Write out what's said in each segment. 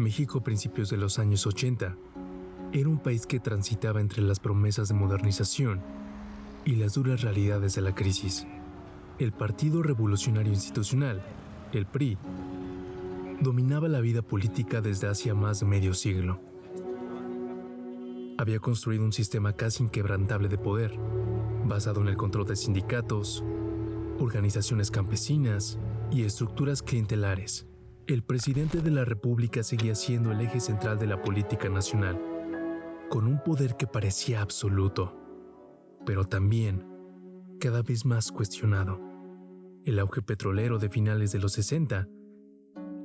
México a principios de los años 80 era un país que transitaba entre las promesas de modernización y las duras realidades de la crisis. El Partido Revolucionario Institucional, el PRI, dominaba la vida política desde hacía más de medio siglo. Había construido un sistema casi inquebrantable de poder, basado en el control de sindicatos, organizaciones campesinas y estructuras clientelares. El presidente de la República seguía siendo el eje central de la política nacional, con un poder que parecía absoluto, pero también cada vez más cuestionado. El auge petrolero de finales de los 60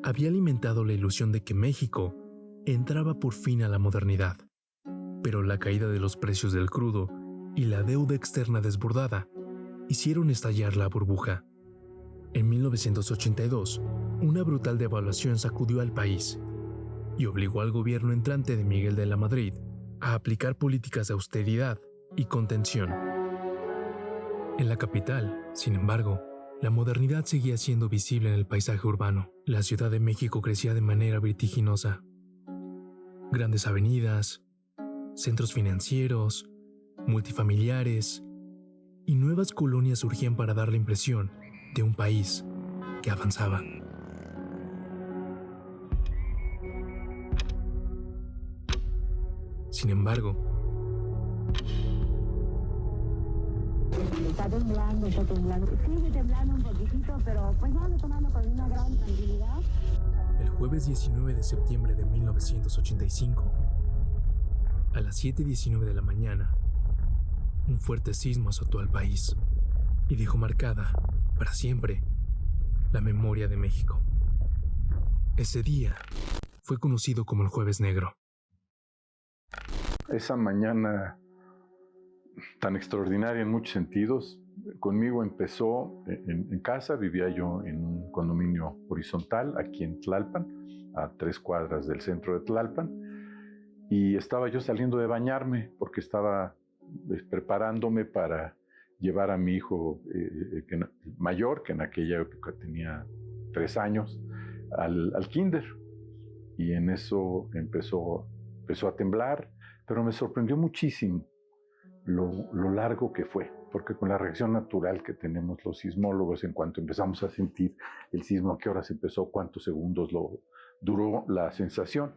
había alimentado la ilusión de que México entraba por fin a la modernidad, pero la caída de los precios del crudo y la deuda externa desbordada hicieron estallar la burbuja. En 1982, una brutal devaluación sacudió al país y obligó al gobierno entrante de Miguel de la Madrid a aplicar políticas de austeridad y contención. En la capital, sin embargo, la modernidad seguía siendo visible en el paisaje urbano. La Ciudad de México crecía de manera vertiginosa. Grandes avenidas, centros financieros, multifamiliares y nuevas colonias surgían para dar la impresión de un país que avanzaba. Sin embargo, está temblando. Sigue temblando un poquitito, pero pues vamos tomando con una gran tranquilidad. El jueves 19 de septiembre de 1985, a las 7:19 de la mañana, un fuerte sismo azotó al país y dejó marcada, para siempre, la memoria de México. Ese día fue conocido como el Jueves Negro. Esa mañana tan extraordinaria en muchos sentidos, conmigo empezó en casa. Vivía yo en un condominio horizontal aquí en Tlalpan, a 3 cuadras del centro de Tlalpan, y estaba yo saliendo de bañarme porque estaba preparándome para llevar a mi hijo mayor, que en aquella época tenía 3 años, al kinder. Y en eso empezó a temblar, pero me sorprendió muchísimo lo largo que fue, porque con la reacción natural que tenemos los sismólogos, en cuanto empezamos a sentir el sismo, a qué horas empezó, cuántos segundos duró la sensación,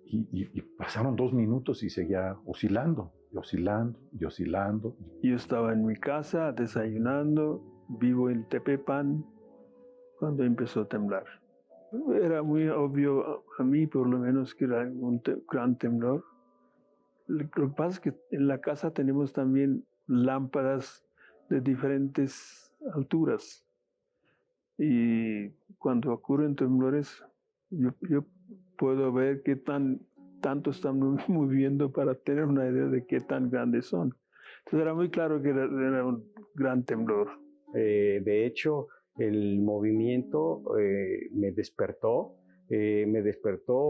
y pasaron 2 minutos y seguía oscilando, y oscilando, y oscilando. Yo estaba en mi casa desayunando, vivo en Tepepan, cuando empezó a temblar. Era muy obvio a mí, por lo menos, que era un gran temblor. Lo que pasa es que en la casa tenemos también lámparas de diferentes alturas. Y cuando ocurren temblores, yo puedo ver qué tanto están moviendo para tener una idea de qué tan grandes son. Entonces era muy claro que era un gran temblor. De hecho, el movimiento me despertó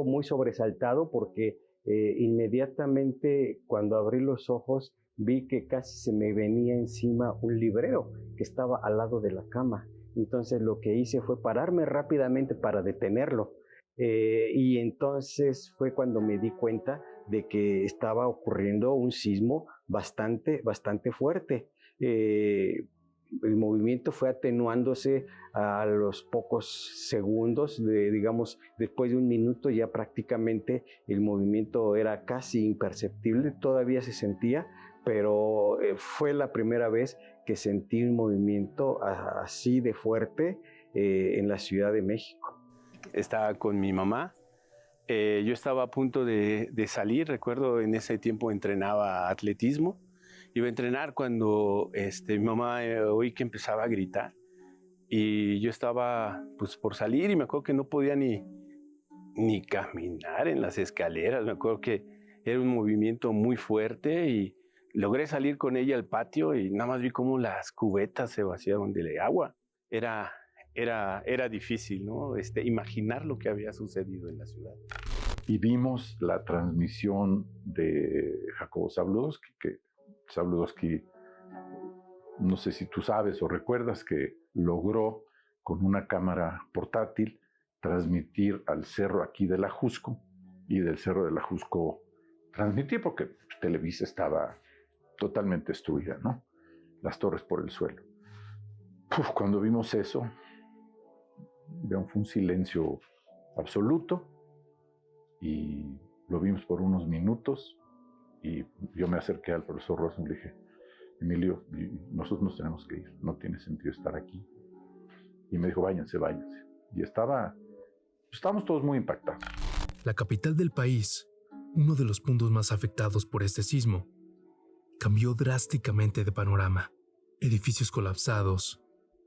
muy sobresaltado porque inmediatamente cuando abrí los ojos vi que casi se me venía encima un librero que estaba al lado de la cama. Entonces lo que hice fue pararme rápidamente para detenerlo. Y entonces fue cuando me di cuenta de que estaba ocurriendo un sismo bastante fuerte. El movimiento fue atenuándose a los pocos segundos, digamos, después de 1 minuto ya prácticamente el movimiento era casi imperceptible, todavía se sentía, pero fue la primera vez que sentí un movimiento así de fuerte en la Ciudad de México. Estaba con mi mamá, yo estaba a punto de salir, recuerdo en ese tiempo entrenaba atletismo. Iba a entrenar cuando mi mamá oí que empezaba a gritar y yo estaba pues por salir y me acuerdo que no podía ni caminar en las escaleras. Me acuerdo que era un movimiento muy fuerte y logré salir con ella al patio y nada más vi cómo las cubetas se vaciaban de agua. Era difícil, ¿no? Imaginar lo que había sucedido en la ciudad. Y vimos la transmisión de Jacobo Zabludowski, que Zabludowski, no sé si tú sabes o recuerdas, que logró con una cámara portátil transmitir al cerro aquí de la Jusco y del Cerro del Ajusco transmití porque Televisa estaba totalmente destruida, ¿no? Las torres por el suelo. Cuando vimos eso, fue un silencio absoluto y lo vimos por unos minutos y yo me acerqué al profesor Rosen y le dije, Emilio, nosotros nos tenemos que ir, no tiene sentido estar aquí. Y me dijo, váyanse. Y estábamos todos muy impactados. La capital del país, uno de los puntos más afectados por este sismo, cambió drásticamente de panorama. Edificios colapsados,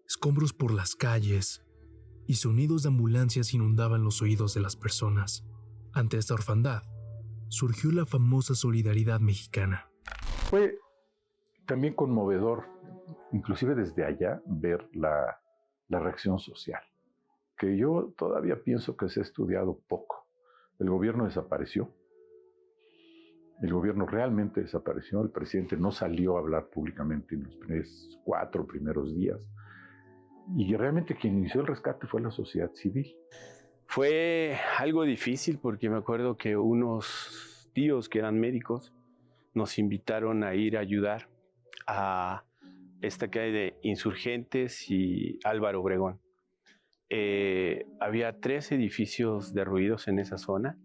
escombros por las calles y sonidos de ambulancias inundaban los oídos de las personas. Ante esta orfandad, surgió la famosa solidaridad mexicana. Fue también conmovedor, inclusive desde allá, ver la reacción social, que yo todavía pienso que se ha estudiado poco. El gobierno desapareció. El gobierno realmente desapareció. El presidente no salió a hablar públicamente en los 4 primeros días. Y realmente quien inició el rescate fue la sociedad civil. Fue algo difícil porque me acuerdo que unos tíos que eran médicos nos invitaron a ir a ayudar a esta calle de Insurgentes y Álvaro Obregón. Había 3 edificios derruidos en esa zona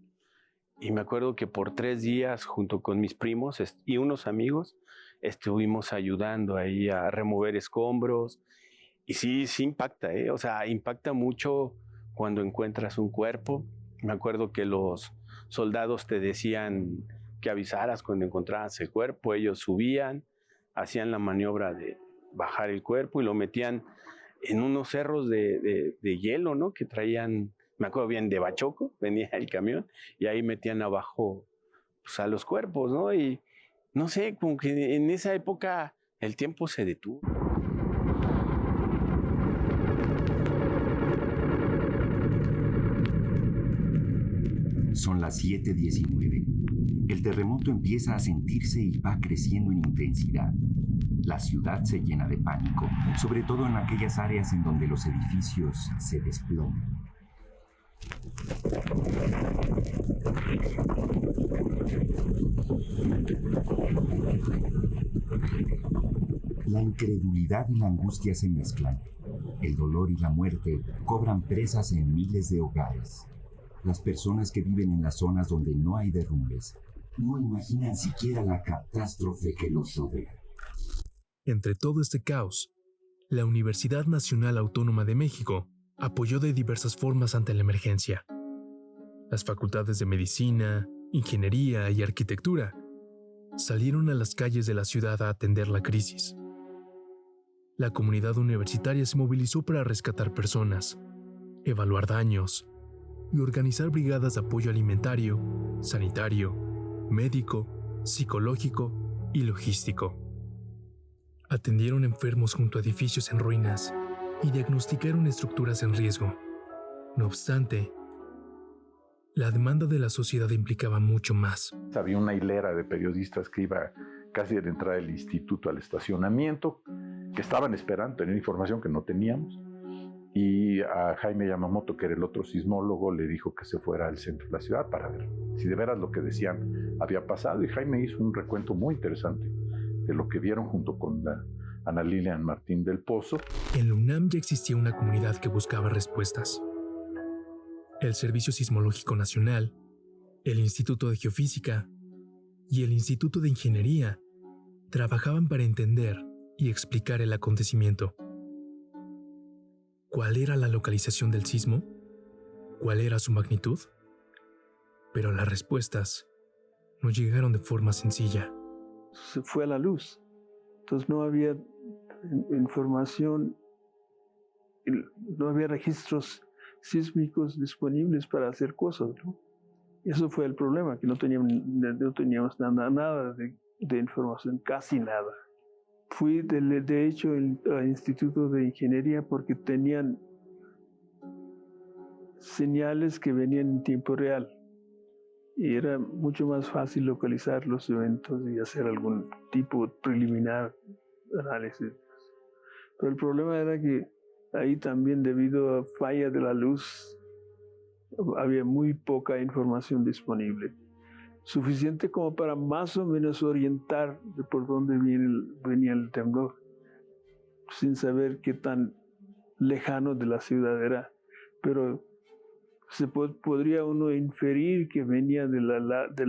y me acuerdo que por 3 días junto con mis primos y unos amigos estuvimos ayudando ahí a remover escombros y sí impacta, o sea, impacta mucho cuando encuentras un cuerpo. Me acuerdo que los soldados te decían que avisaras cuando encontrabas el cuerpo, ellos subían, hacían la maniobra de bajar el cuerpo y lo metían en unos cerros de hielo, ¿no? Que traían, me acuerdo bien, de Bachoco, venía el camión, y ahí metían abajo pues, a los cuerpos, ¿no? Y no sé, como que en esa época el tiempo se detuvo. Son las 7:19. El terremoto empieza a sentirse y va creciendo en intensidad. La ciudad se llena de pánico, sobre todo en aquellas áreas en donde los edificios se desploman. La incredulidad y la angustia se mezclan. El dolor y la muerte cobran presas en miles de hogares. Las personas que viven en las zonas donde no hay derrumbes no imaginan siquiera la catástrofe que los rodea. Entre todo este caos, la Universidad Nacional Autónoma de México apoyó de diversas formas ante la emergencia. Las facultades de Medicina, Ingeniería y Arquitectura salieron a las calles de la ciudad a atender la crisis. La comunidad universitaria se movilizó para rescatar personas, evaluar daños y organizar brigadas de apoyo alimentario, sanitario, médico, psicológico y logístico. Atendieron enfermos junto a edificios en ruinas y diagnosticaron estructuras en riesgo. No obstante, la demanda de la sociedad implicaba mucho más. Había una hilera de periodistas que iba casi de entrar del instituto al estacionamiento, que estaban esperando tener información que no teníamos. Y a Jaime Yamamoto, que era el otro sismólogo, le dijo que se fuera al centro de la ciudad para ver si de veras lo que decían había pasado. Y Jaime hizo un recuento muy interesante de lo que vieron junto con la Ana Lilian Martín del Pozo. En la UNAM ya existía una comunidad que buscaba respuestas. El Servicio Sismológico Nacional, el Instituto de Geofísica y el Instituto de Ingeniería trabajaban para entender y explicar el acontecimiento. ¿Cuál era la localización del sismo? ¿Cuál era su magnitud? Pero las respuestas no llegaron de forma sencilla. Se fue a la luz. Entonces no había información, no había registros sísmicos disponibles para hacer cosas, ¿no? Eso fue el problema, que no teníamos nada de información, casi nada. Fui de hecho al Instituto de Ingeniería porque tenían señales que venían en tiempo real y era mucho más fácil localizar los eventos y hacer algún tipo preliminar análisis. Pero el problema era que ahí también, debido a falla de la luz, había muy poca información disponible, suficiente como para más o menos orientar de por dónde venía el temblor, sin saber qué tan lejano de la ciudad era. Pero podría uno inferir que venía del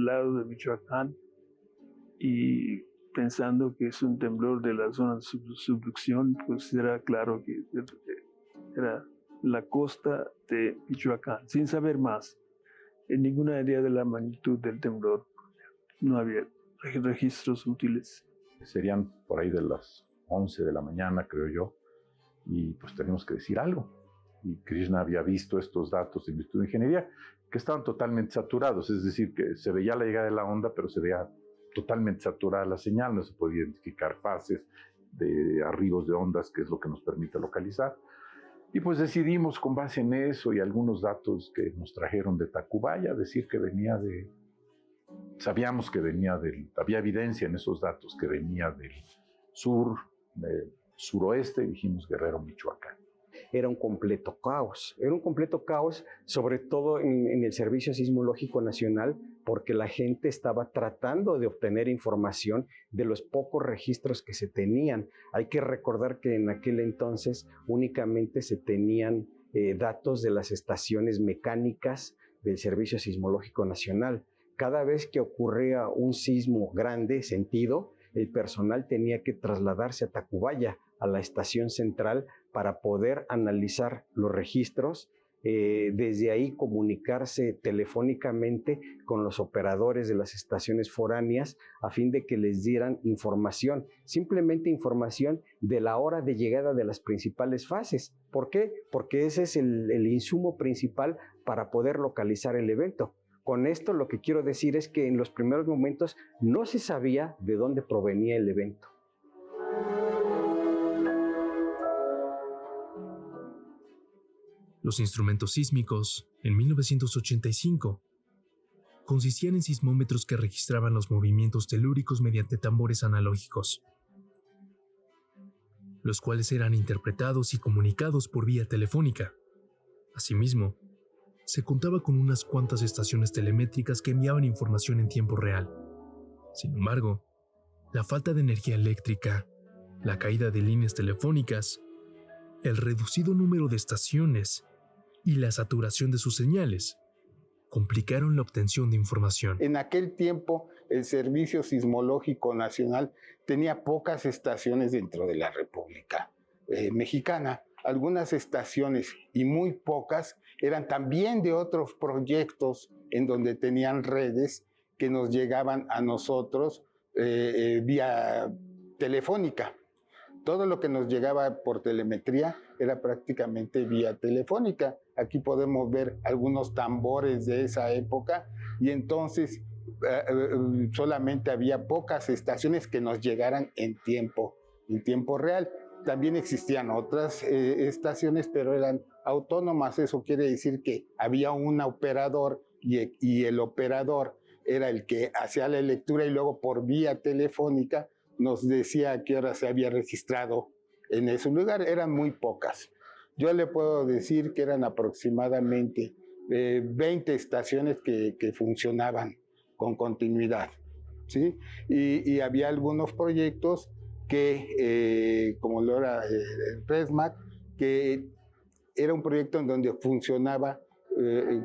lado de Michoacán, y pensando que es un temblor de la zona de subducción, pues era claro que era la costa de Michoacán, sin saber más, en ninguna idea de la magnitud del temblor. No había registros útiles. Serían por ahí de las 11 de la mañana, creo yo, y pues teníamos que decir algo. Y Krishna había visto estos datos de Instituto de Ingeniería que estaban totalmente saturados, es decir, que se veía la llegada de la onda, pero se veía totalmente saturada la señal, no se podía identificar fases de arribos de ondas, que es lo que nos permite localizar. Y pues decidimos, con base en eso y algunos datos que nos trajeron de Tacubaya, decir que venía de... Sabíamos que venía del... Había evidencia en esos datos que venía del sur, del suroeste, dijimos Guerrero, Michoacán. Era un completo caos. Era un completo caos, sobre todo en el Servicio Sismológico Nacional, porque la gente estaba tratando de obtener información de los pocos registros que se tenían. Hay que recordar que en aquel entonces únicamente se tenían datos de las estaciones mecánicas del Servicio Sismológico Nacional. Cada vez que ocurría un sismo grande, sentido, el personal tenía que trasladarse a Tacubaya, a la estación central, para poder analizar los registros, desde ahí comunicarse telefónicamente con los operadores de las estaciones foráneas a fin de que les dieran información, simplemente información de la hora de llegada de las principales fases. ¿Por qué? Porque ese es el insumo principal para poder localizar el evento. Con esto lo que quiero decir es que en los primeros momentos no se sabía de dónde provenía el evento. Los instrumentos sísmicos, en 1985, consistían en sismómetros que registraban los movimientos telúricos mediante tambores analógicos, los cuales eran interpretados y comunicados por vía telefónica. Asimismo, se contaba con unas cuantas estaciones telemétricas que enviaban información en tiempo real. Sin embargo, la falta de energía eléctrica, la caída de líneas telefónicas, el reducido número de estaciones y la saturación de sus señales complicaron la obtención de información. En aquel tiempo, el Servicio Sismológico Nacional tenía pocas estaciones dentro de la República Mexicana. Algunas estaciones, y muy pocas, eran también de otros proyectos en donde tenían redes que nos llegaban a nosotros vía telefónica. Todo lo que nos llegaba por telemetría era prácticamente vía telefónica. Aquí podemos ver algunos tambores de esa época, y entonces solamente había pocas estaciones que nos llegaran en tiempo real. También existían otras estaciones, pero eran autónomas. Eso quiere decir que había un operador y el operador era el que hacía la lectura, y luego por vía telefónica nos decía a qué hora se había registrado en ese lugar. Eran muy pocas. Yo le puedo decir que eran aproximadamente 20 estaciones que funcionaban con continuidad, ¿sí? Y había algunos proyectos que, como lo era RESMAC, que era un proyecto en donde funcionaba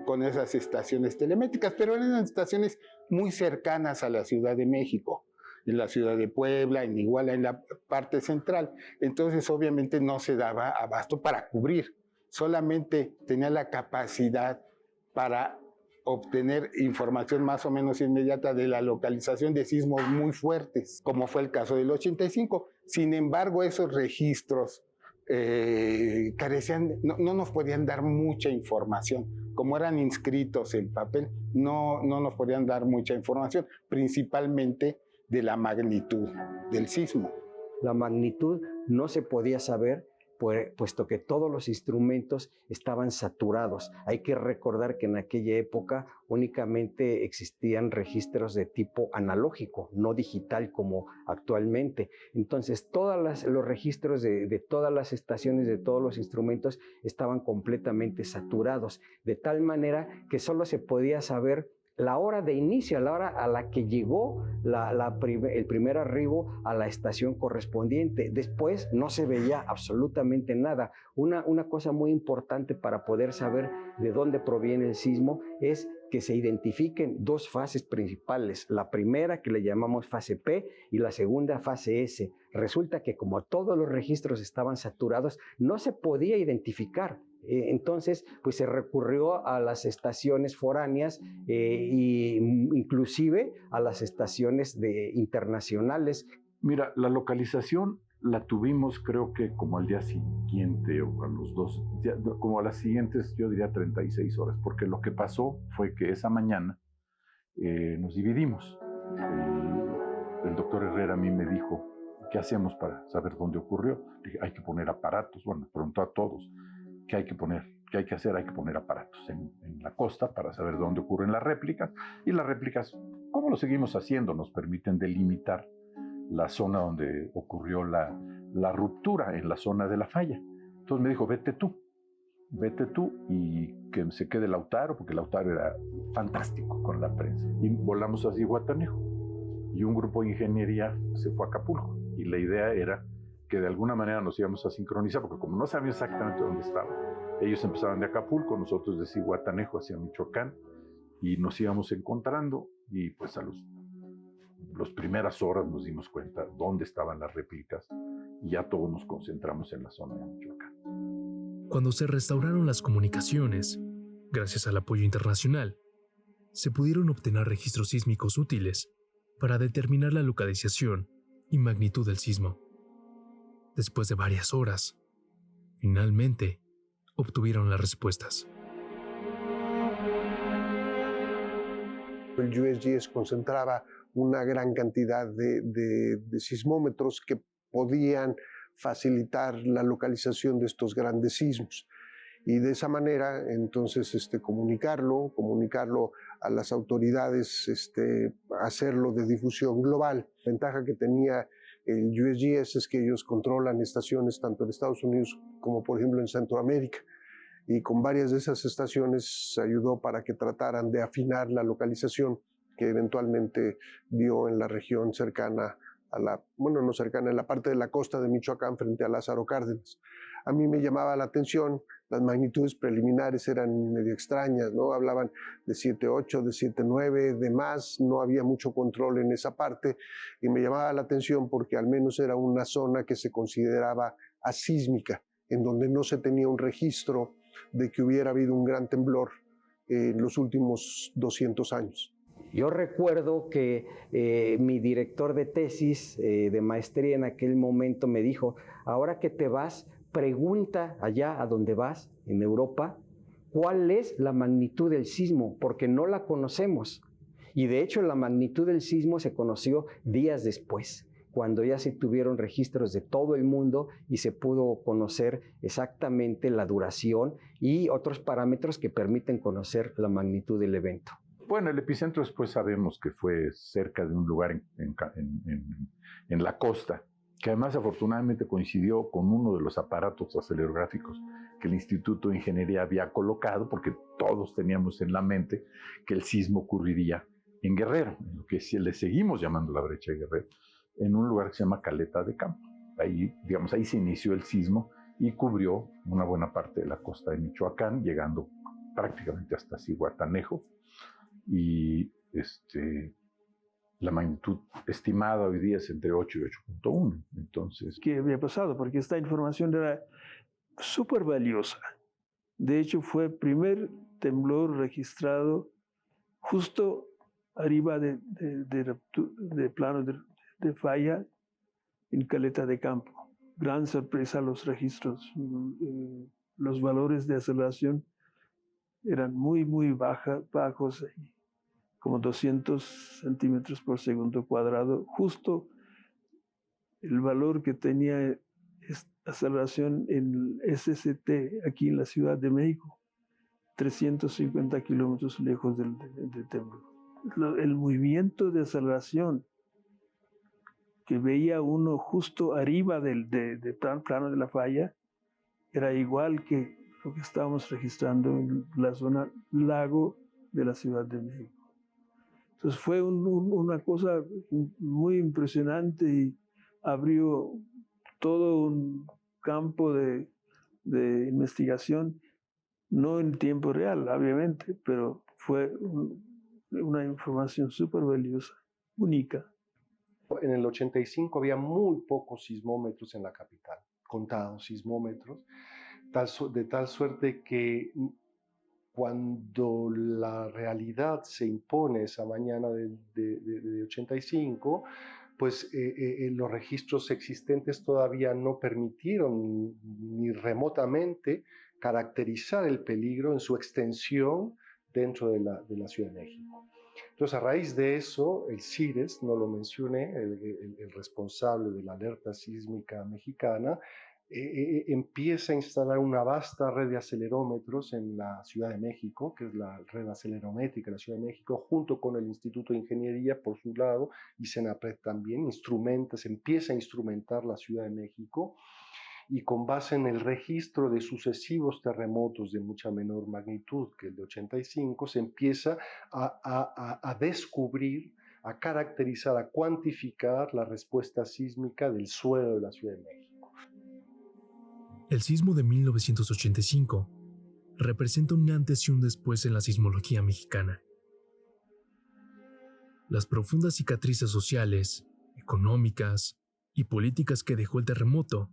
con esas estaciones telemétricas, pero eran estaciones muy cercanas a la Ciudad de México, en la ciudad de Puebla, en Iguala, en la parte central. Entonces, obviamente, no se daba abasto para cubrir. Solamente tenía la capacidad para obtener información más o menos inmediata de la localización de sismos muy fuertes, como fue el caso del 85. Sin embargo, esos registros carecían, no nos podían dar mucha información. Como eran inscritos en papel, no nos podían dar mucha información, principalmente de la magnitud del sismo. La magnitud no se podía saber puesto que todos los instrumentos estaban saturados. Hay que recordar que en aquella época únicamente existían registros de tipo analógico, no digital como actualmente. Entonces, los registros de todas las estaciones, de todos los instrumentos, estaban completamente saturados, de tal manera que solo se podía saber la hora de inicio, la hora a la que llegó el primer arribo a la estación correspondiente. Después no se veía absolutamente nada. Una cosa muy importante para poder saber de dónde proviene el sismo es que se identifiquen dos fases principales. La primera, que le llamamos fase P, y la segunda, fase S. Resulta que como todos los registros estaban saturados, no se podía identificar. Entonces, pues se recurrió a las estaciones foráneas e inclusive a las estaciones internacionales. Mira, la localización la tuvimos creo que como al día siguiente o a los como a las siguientes, yo diría 36 horas, porque lo que pasó fue que esa mañana nos dividimos. El doctor Herrera a mí me dijo, ¿qué hacemos para saber dónde ocurrió? Dije, hay que poner aparatos. Bueno, preguntó a todos. ¿Qué hay que poner? ¿Qué hay que hacer? Hay que poner aparatos en la costa para saber dónde ocurren las réplicas. Y las réplicas, ¿cómo lo seguimos haciendo? Nos permiten delimitar la zona donde ocurrió la ruptura, en la zona de la falla. Entonces me dijo, vete tú y que se quede Lautaro, porque Lautaro era fantástico con la prensa. Y volamos a Zihuatanejo. Y un grupo de ingeniería se fue a Acapulco. Y la idea era que de alguna manera nos íbamos a sincronizar, porque como no sabíamos exactamente dónde estaban, ellos empezaban de Acapulco, nosotros de Zihuatanejo hacia Michoacán, y nos íbamos encontrando, y pues a las primeras horas nos dimos cuenta dónde estaban las réplicas, y ya todos nos concentramos en la zona de Michoacán. Cuando se restauraron las comunicaciones, gracias al apoyo internacional, se pudieron obtener registros sísmicos útiles para determinar la localización y magnitud del sismo. Después de varias horas, finalmente obtuvieron las respuestas. El USGS concentraba una gran cantidad de sismómetros que podían facilitar la localización de estos grandes sismos. Y de esa manera, entonces, comunicarlo a las autoridades, hacerlo de difusión global. La ventaja que tenía el USGS es que ellos controlan estaciones tanto en Estados Unidos como, por ejemplo, en Centroamérica. Y con varias de esas estaciones ayudó para que trataran de afinar la localización que eventualmente dio en la región cercana no cercana, en la parte de la costa de Michoacán frente a Lázaro Cárdenas. A mí me llamaba la atención, las magnitudes preliminares eran medio extrañas, ¿no? Hablaban de 7.8, de 7.9, de más, no había mucho control en esa parte, y me llamaba la atención porque al menos era una zona que se consideraba asísmica, en donde no se tenía un registro de que hubiera habido un gran temblor en los últimos 200 años. Yo recuerdo que mi director de tesis de maestría en aquel momento me dijo, ahora que te vas, pregunta allá a donde vas, en Europa, cuál es la magnitud del sismo, porque no la conocemos. Y de hecho la magnitud del sismo se conoció días después, cuando ya se tuvieron registros de todo el mundo y se pudo conocer exactamente la duración y otros parámetros que permiten conocer la magnitud del evento. Bueno, el epicentro después sabemos que fue cerca de un lugar en la costa, que además afortunadamente coincidió con uno de los aparatos acelerográficos que el Instituto de Ingeniería había colocado, porque todos teníamos en la mente que el sismo ocurriría en Guerrero, en lo que le seguimos llamando la brecha de Guerrero, en un lugar que se llama Caleta de Campo. Ahí se inició el sismo y cubrió una buena parte de la costa de Michoacán, llegando prácticamente hasta Zihuatanejo. Y la magnitud estimada hoy día es entre 8 y 8.1. Entonces, ¿qué había pasado? Porque esta información era súper valiosa. De hecho, fue el primer temblor registrado justo arriba de plano de falla en Caleta de Campo. Gran sorpresa los registros. Los valores de aceleración eran muy, muy bajos, como 200 centímetros por segundo cuadrado, justo el valor que tenía aceleración en el SST, aquí en la Ciudad de México, 350 kilómetros lejos del temblor. El movimiento de aceleración que veía uno justo arriba del plano de la falla era igual que lo que estábamos registrando en la zona lago de la Ciudad de México. Entonces fue una cosa muy impresionante y abrió todo un campo de investigación, no en tiempo real, obviamente, pero fue una información súper valiosa, única. En el 85 había muy pocos sismómetros en la capital, contados sismómetros, de tal suerte que cuando la realidad se impone esa mañana de 85, pues los registros existentes todavía no permitieron ni remotamente caracterizar el peligro en su extensión dentro de la Ciudad de México. Entonces, a raíz de eso, el CIRES, no lo mencioné, el responsable de la alerta sísmica mexicana, empieza a instalar una vasta red de acelerómetros en la Ciudad de México, que es la red acelerométrica de la Ciudad de México, junto con el Instituto de Ingeniería por su lado, y CENAPRED también, se empieza a instrumentar la Ciudad de México, y con base en el registro de sucesivos terremotos de mucha menor magnitud que el de 85, se empieza a descubrir, a caracterizar, a cuantificar la respuesta sísmica del suelo de la Ciudad de México. El sismo de 1985 representa un antes y un después en la sismología mexicana. Las profundas cicatrices sociales, económicas y políticas que dejó el terremoto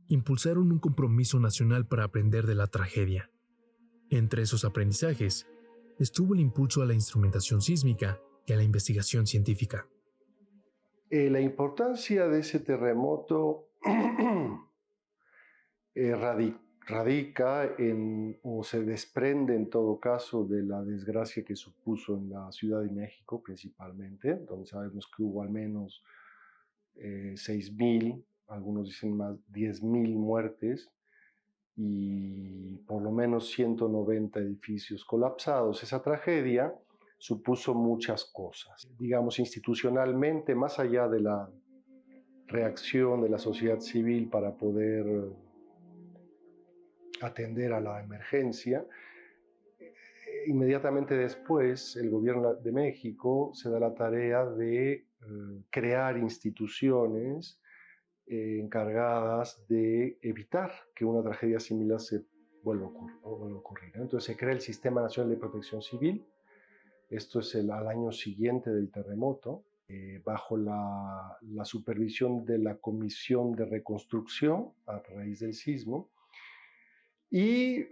impulsaron un compromiso nacional para aprender de la tragedia. Entre esos aprendizajes estuvo el impulso a la instrumentación sísmica y a la investigación científica. La importancia de ese terremoto radica o se desprende en todo caso de la desgracia que supuso en la Ciudad de México principalmente, donde sabemos que hubo al menos 6,000, algunos dicen más, 10,000 muertes y por lo menos 190 edificios colapsados. Esa tragedia supuso muchas cosas. Digamos, institucionalmente, más allá de la reacción de la sociedad civil para poder atender a la emergencia, inmediatamente después el gobierno de México se da la tarea de crear instituciones encargadas de evitar que una tragedia similar se vuelva a ocurrir. Entonces se crea el Sistema Nacional de Protección Civil. Esto es al año siguiente del terremoto, bajo la supervisión de la Comisión de Reconstrucción a raíz del sismo. Y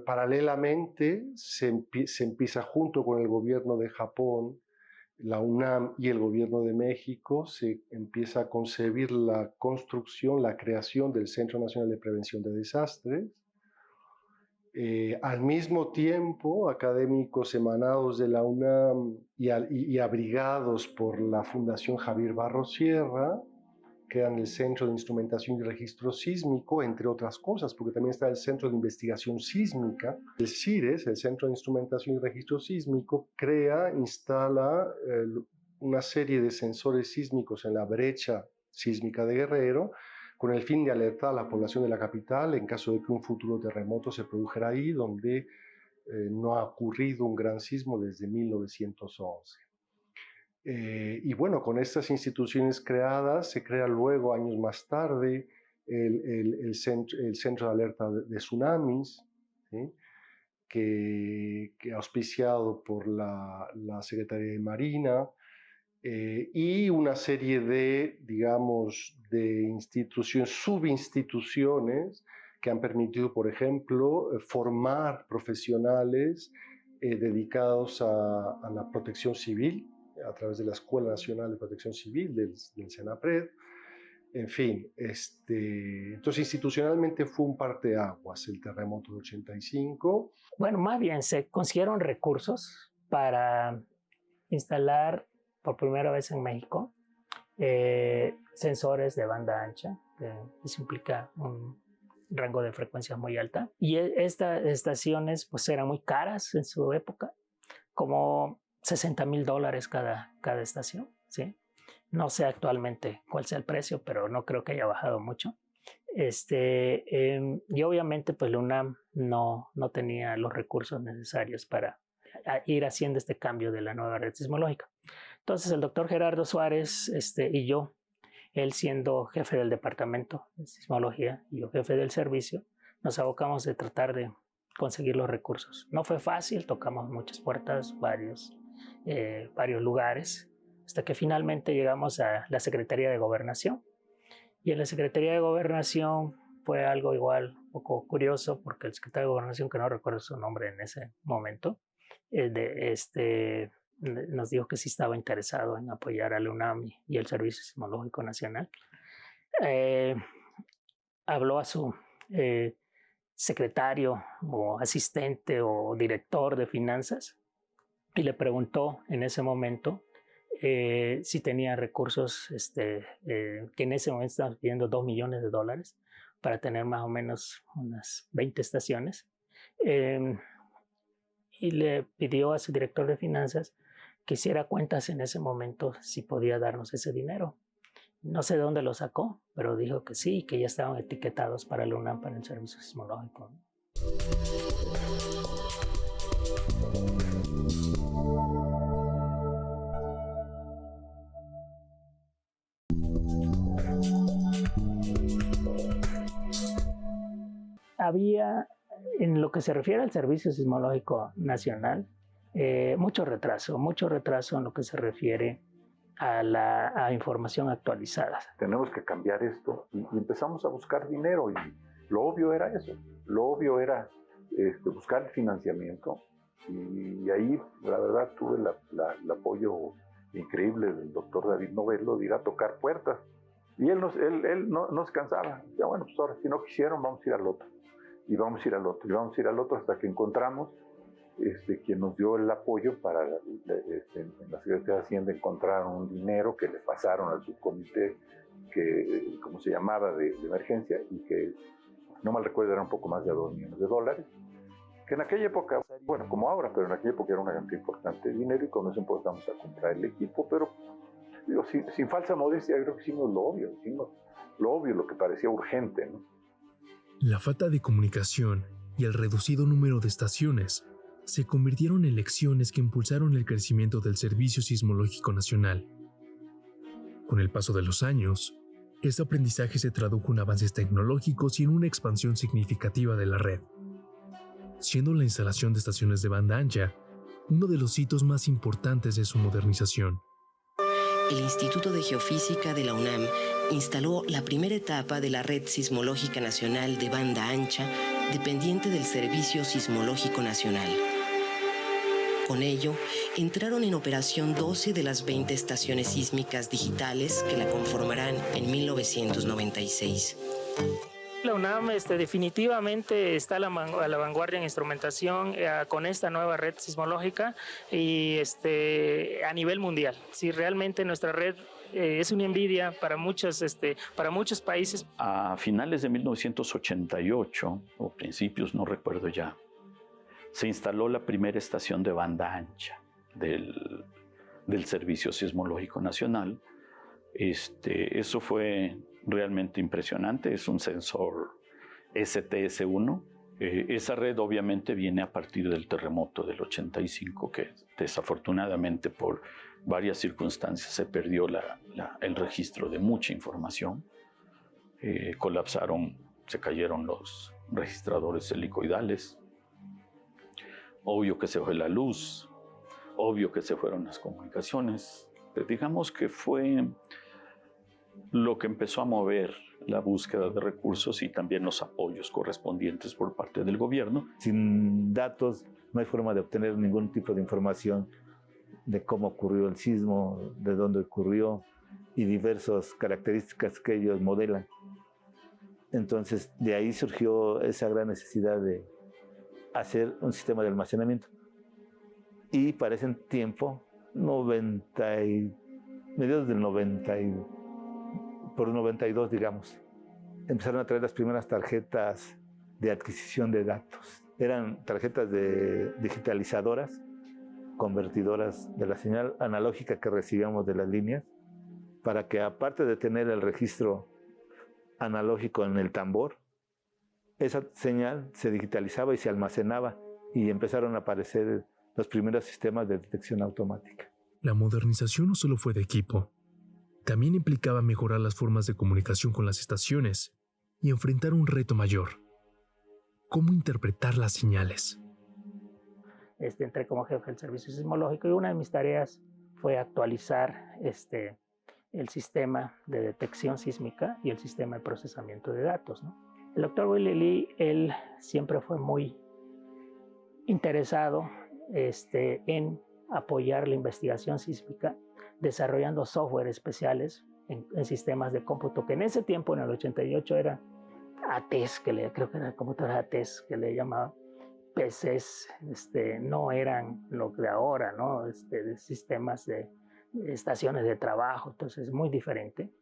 paralelamente se empieza, junto con el gobierno de Japón, la UNAM y el gobierno de México, se empieza a concebir la construcción, la creación del Centro Nacional de Prevención de Desastres. Al mismo tiempo, académicos emanados de la UNAM y abrigados por la Fundación Javier Barros Sierra crean el Centro de Instrumentación y Registro Sísmico, entre otras cosas, porque también está el Centro de Investigación Sísmica. El CIRES, el Centro de Instrumentación y Registro Sísmico, instala una serie de sensores sísmicos en la brecha sísmica de Guerrero, con el fin de alertar a la población de la capital en caso de que un futuro terremoto se produjera ahí, donde no ha ocurrido un gran sismo desde 1911. Y bueno, con estas instituciones creadas, se crea luego, años más tarde, el Centro de Alerta de Tsunamis, ¿sí? que auspiciado por la Secretaría de Marina, y una serie de, digamos, de instituciones, subinstituciones, que han permitido, por ejemplo, formar profesionales dedicados a la protección civil, a través de la Escuela Nacional de Protección Civil del CENAPRED. En fin, entonces institucionalmente fue un parteaguas el terremoto de 85. Bueno, más bien se consiguieron recursos para instalar por primera vez en México sensores de banda ancha Eso implica un rango de frecuencia muy alta. Y estas estaciones pues eran muy caras en su época, como $60,000 cada estación, ¿sí? No sé actualmente cuál sea el precio, pero no creo que haya bajado mucho. Y obviamente pues la UNAM no tenía los recursos necesarios para ir haciendo este cambio de la nueva red sismológica. Entonces el doctor Gerardo Suárez y yo, él siendo jefe del departamento de sismología y yo jefe del servicio, nos abocamos de tratar de conseguir los recursos. No fue fácil, tocamos muchas puertas, varios lugares, hasta que finalmente llegamos a la Secretaría de Gobernación. Y en la Secretaría de Gobernación fue algo igual un poco curioso, porque el secretario de Gobernación, que no recuerdo su nombre en ese momento, nos dijo que sí estaba interesado en apoyar a la UNAM y el Servicio Sismológico Nacional. Habló a su secretario o asistente o director de finanzas y le preguntó en ese momento si tenía recursos, que en ese momento estaban pidiendo $2 millones para tener más o menos unas 20 estaciones. Y le pidió a su director de finanzas que hiciera cuentas en ese momento si podía darnos ese dinero. No sé de dónde lo sacó, pero dijo que sí, que ya estaban etiquetados para la UNAM, para el servicio sismológico. Había, en lo que se refiere al Servicio Sismológico Nacional, mucho retraso en lo que se refiere a información actualizada. Tenemos que cambiar esto y empezamos a buscar dinero y lo obvio era eso, lo obvio era buscar el financiamiento y ahí la verdad tuve el apoyo increíble del doctor David Novello de ir a tocar puertas y él no se cansaba, decía bueno pues ahora si no quisieron vamos a ir al otro y vamos a ir al otro y vamos a ir al otro hasta que encontramos quien nos dio el apoyo para en la Secretaría de Hacienda encontraron un dinero que le pasaron al subcomité que, como se llamaba, de emergencia y que, no mal recuerdo, era un poco más de $2 millones, que en aquella época, bueno, como ahora, pero en aquella época era una cantidad importante de dinero y con eso empezamos a comprar el equipo, pero digo, sin falsa modestia, creo que hicimos lo obvio, lo que parecía urgente, ¿no? La falta de comunicación y el reducido número de estaciones se convirtieron en lecciones que impulsaron el crecimiento del Servicio Sismológico Nacional. Con el paso de los años, este aprendizaje se tradujo en avances tecnológicos y en una expansión significativa de la red, siendo la instalación de estaciones de banda ancha uno de los hitos más importantes de su modernización. El Instituto de Geofísica de la UNAM instaló la primera etapa de la Red Sismológica Nacional de banda ancha, dependiente del Servicio Sismológico Nacional. Con ello, entraron en operación 12 de las 20 estaciones sísmicas digitales que la conformarán en 1996. La UNAM definitivamente está a la vanguardia en instrumentación con esta nueva red sismológica y a nivel mundial. Sí, realmente nuestra red es una envidia para muchos países. A finales de 1988, o principios, no recuerdo ya, se instaló la primera estación de banda ancha del Servicio Sismológico Nacional. Eso fue realmente impresionante, es un sensor STS-1. Esa red obviamente viene a partir del terremoto del 85, que desafortunadamente por varias circunstancias se perdió el registro de mucha información. Colapsaron, se cayeron los registradores helicoidales. Obvio que se fue la luz, obvio que se fueron las comunicaciones. Digamos que fue lo que empezó a mover la búsqueda de recursos y también los apoyos correspondientes por parte del gobierno. Sin datos no hay forma de obtener ningún tipo de información de cómo ocurrió el sismo, de dónde ocurrió y diversas características que ellos modelan. Entonces, de ahí surgió esa gran necesidad de hacer un sistema de almacenamiento. Y para ese tiempo, mediados del 92, digamos, empezaron a traer las primeras tarjetas de adquisición de datos. Eran tarjetas digitalizadoras, convertidoras de la señal analógica que recibíamos de las líneas, para que aparte de tener el registro analógico en el tambor, esa señal se digitalizaba y se almacenaba, y empezaron a aparecer los primeros sistemas de detección automática. La modernización no solo fue de equipo, también implicaba mejorar las formas de comunicación con las estaciones y enfrentar un reto mayor: ¿cómo interpretar las señales? Entré como jefe del servicio sismológico y una de mis tareas fue actualizar el sistema de detección sísmica y el sistema de procesamiento de datos, ¿no? El doctor Willy Lee, él siempre fue muy interesado en apoyar la investigación sísmica, desarrollando software especiales en sistemas de cómputo, que en ese tiempo, en el 88, era ATES, creo que era computadora ATES, que le llamaban. PCs no eran lo de ahora, ¿no? De sistemas de estaciones de trabajo, entonces muy diferente.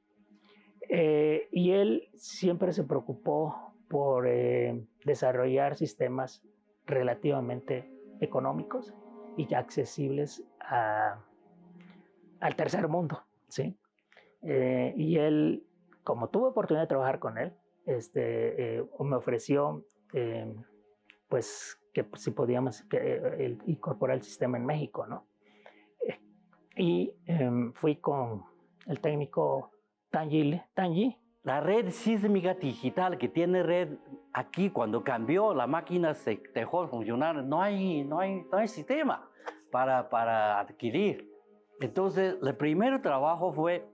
Y él siempre se preocupó por desarrollar sistemas relativamente económicos y accesibles al tercer mundo, ¿sí? Y él, como tuve oportunidad de trabajar con él, me ofreció pues que si podíamos incorporar el sistema en México, ¿no? Y fui con el técnico Tanji. La red sísmica digital que tiene red aquí, cuando cambió, la máquina se dejó de funcionar, no hay sistema para adquirir. Entonces, el primer trabajo fue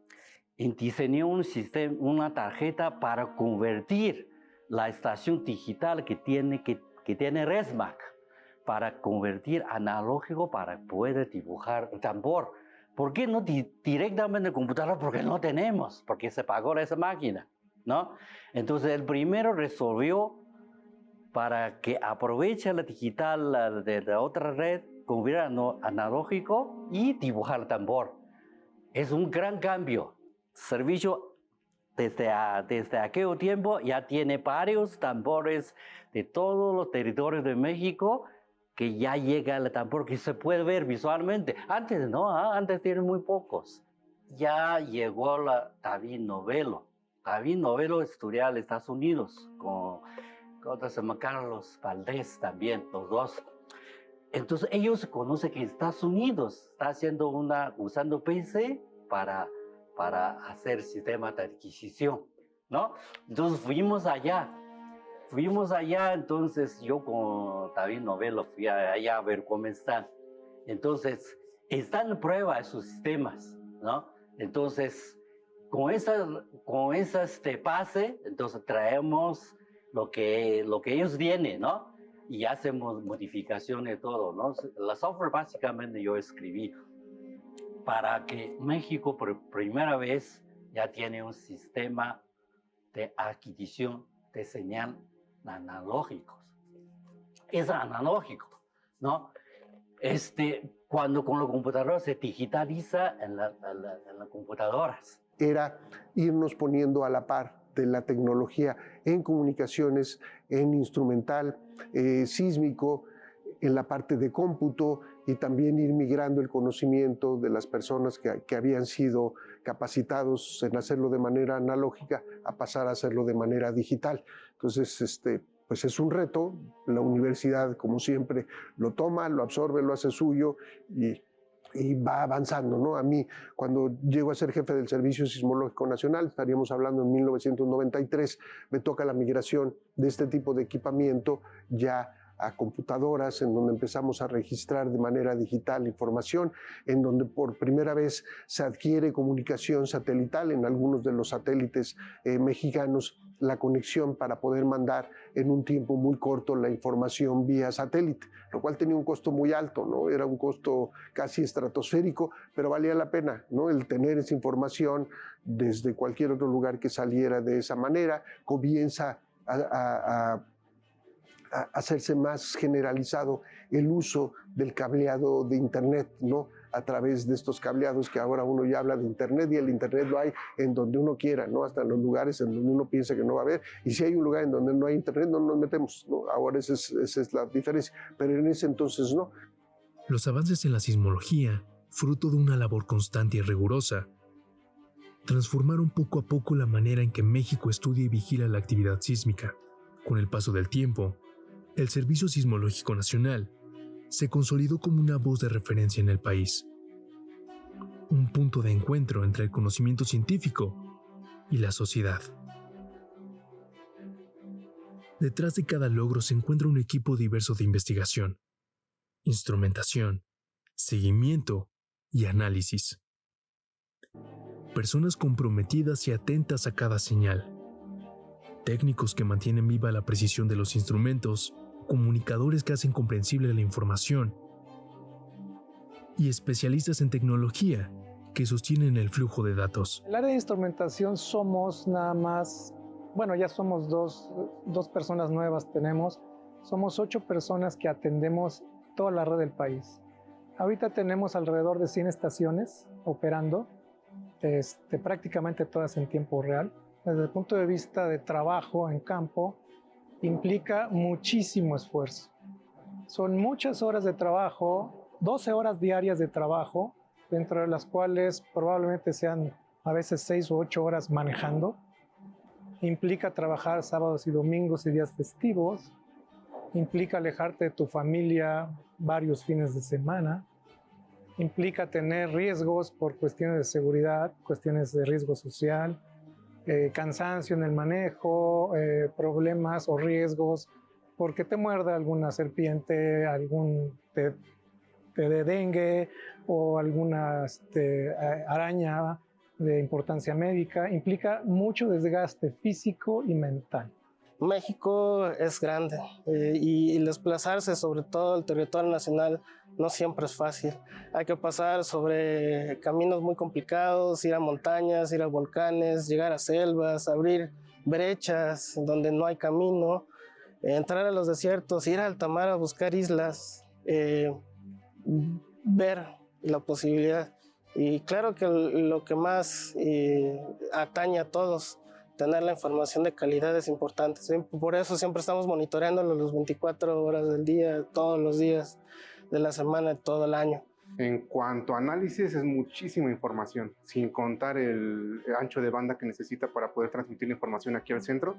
en diseñar un sistema, una tarjeta para convertir la estación digital que tiene RESMAC, para convertir analógico para poder dibujar el tambor. ¿Por qué no directamente en computadora? Porque no tenemos, porque se pagó esa máquina, ¿no? Entonces el primero resolvió para que aproveche la digital de la otra red, convierta analógico y dibujar el tambor. Es un gran cambio. Servicio desde aquel tiempo ya tiene varios tambores de todos los territorios de México, que ya llega el tambor que se puede ver visualmente. Antes no, antes tienen muy pocos. Ya llegó la David Novelo. David Novelo estudió en Estados Unidos con Carlos Valdés también, los dos. Entonces ellos conocen que Estados Unidos está haciendo usando PC para hacer sistemas de adquisición, ¿no? Entonces fuimos allá, entonces yo con David Novelo fui allá a ver cómo están. Entonces, están en prueba esos sistemas, ¿no? Entonces, con esas de base, entonces traemos lo que ellos tienen, ¿no? Y hacemos modificaciones de todo, ¿no? La software básicamente yo escribí para que México por primera vez ya tiene un sistema de adquisición de señal analógicos. Es analógico, ¿no? Cuando con la computadora se digitaliza en las computadoras. Era irnos poniendo a la par de la tecnología en comunicaciones, en instrumental, sísmico, en la parte de cómputo, y también ir migrando el conocimiento de las personas que habían sido capacitados en hacerlo de manera analógica a pasar a hacerlo de manera digital. Entonces, pues es un reto. La universidad, como siempre, lo toma, lo absorbe, lo hace suyo y va avanzando, ¿no? A mí, cuando llego a ser jefe del Servicio Sismológico Nacional, estaríamos hablando en 1993, me toca la migración de este tipo de equipamiento ya a computadoras, en donde empezamos a registrar de manera digital información, en donde por primera vez se adquiere comunicación satelital en algunos de los satélites mexicanos, la conexión para poder mandar en un tiempo muy corto la información vía satélite, lo cual tenía un costo muy alto, ¿no? Era un costo casi estratosférico, pero valía la pena, ¿no? El tener esa información desde cualquier otro lugar que saliera de esa manera. Comienza a hacerse más generalizado el uso del cableado de Internet, ¿no? a través de estos cableados, que ahora uno ya habla de Internet, y el Internet lo hay en donde uno quiera, ¿no? Hasta en los lugares en donde uno piensa que no va a haber. Y si hay un lugar en donde no hay Internet, no nos metemos, ¿no? Ahora esa es la diferencia, pero en ese entonces no. Los avances en la sismología, fruto de una labor constante y rigurosa, transformaron poco a poco la manera en que México estudia y vigila la actividad sísmica. Con el paso del tiempo, el Servicio Sismológico Nacional se consolidó como una voz de referencia en el país. Un punto de encuentro entre el conocimiento científico y la sociedad. Detrás de cada logro se encuentra un equipo diverso de investigación, instrumentación, seguimiento y análisis. Personas comprometidas y atentas a cada señal. Técnicos que mantienen viva la precisión de los instrumentos, comunicadores que hacen comprensible la información y especialistas en tecnología que sostienen el flujo de datos. El área de instrumentación somos nada más, bueno, ya somos dos personas nuevas tenemos, somos 8 personas que atendemos toda la red del país. Ahorita tenemos alrededor de 100 estaciones operando, prácticamente todas en tiempo real. Desde el punto de vista de trabajo en campo, implica muchísimo esfuerzo. Son muchas horas de trabajo, 12 horas diarias de trabajo, dentro de las cuales probablemente sean a veces 6 u 8 horas manejando. Implica trabajar sábados y domingos y días festivos. Implica alejarte de tu familia varios fines de semana. Implica tener riesgos por cuestiones de seguridad, cuestiones de riesgo social, cansancio en el manejo, problemas o riesgos porque te muerde alguna serpiente, algún te de dengue o alguna araña de importancia médica. Implica mucho desgaste físico y mental. México es grande y desplazarse sobre todo el territorio nacional no siempre es fácil. Hay que pasar sobre caminos muy complicados, ir a montañas, ir a volcanes, llegar a selvas, abrir brechas donde no hay camino, entrar a los desiertos, ir a alta mar a buscar islas, ver la posibilidad. Y claro que lo que más atañe a todos, tener la información de calidad es importante. ¿Sí? Por eso siempre estamos monitoreándolo las 24 horas del día, todos los días de la semana, todo el año. En cuanto a análisis, es muchísima información, sin contar el ancho de banda que necesita para poder transmitir la información aquí al centro.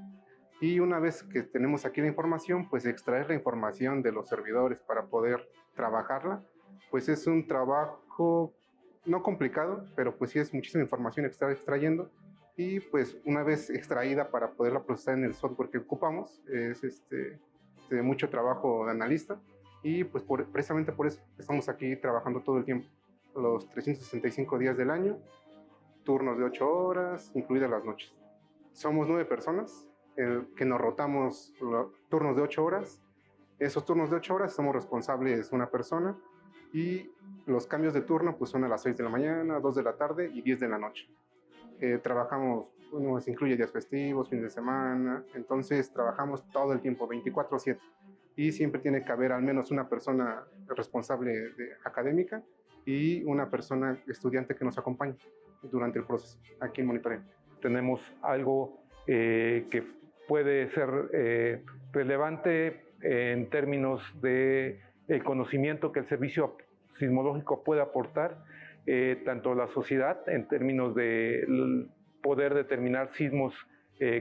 Y una vez que tenemos aquí la información, pues extraer la información de los servidores para poder trabajarla, pues es un trabajo no complicado, pero pues sí es muchísima información extrayendo. Y pues una vez extraída para poderla procesar en el software que ocupamos, es mucho trabajo de analista. Y pues precisamente por eso estamos aquí trabajando todo el tiempo, los 365 días del año, turnos de 8 horas, incluidas las noches. Somos 9 personas que nos rotamos turnos de 8 horas. Esos turnos de 8 horas somos responsables una persona y los cambios de turno pues son a las 6 de la mañana, 2 de la tarde y 10 de la noche. Trabajamos, nos incluye días festivos, fines de semana, entonces trabajamos todo el tiempo, 24/7. Y siempre tiene que haber al menos una persona responsable académica y una persona estudiante que nos acompañe durante el proceso aquí en monitoreo. Tenemos algo que puede ser relevante en términos de el conocimiento que el servicio sismológico puede aportar, tanto a la sociedad en términos de poder determinar sismos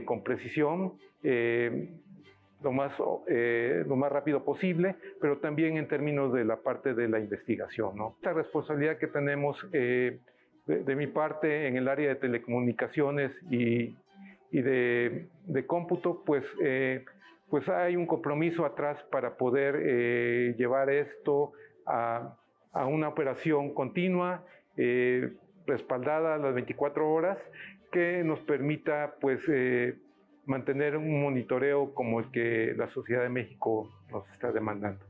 con precisión, lo más rápido posible, pero también en términos de la parte de la investigación, ¿no? Esta responsabilidad que tenemos de mi parte en el área de telecomunicaciones y de cómputo, pues hay un compromiso atrás para poder llevar esto a una operación continua, respaldada a las 24 horas, que nos permita pues mantener un monitoreo como el que la Sociedad de México nos está demandando.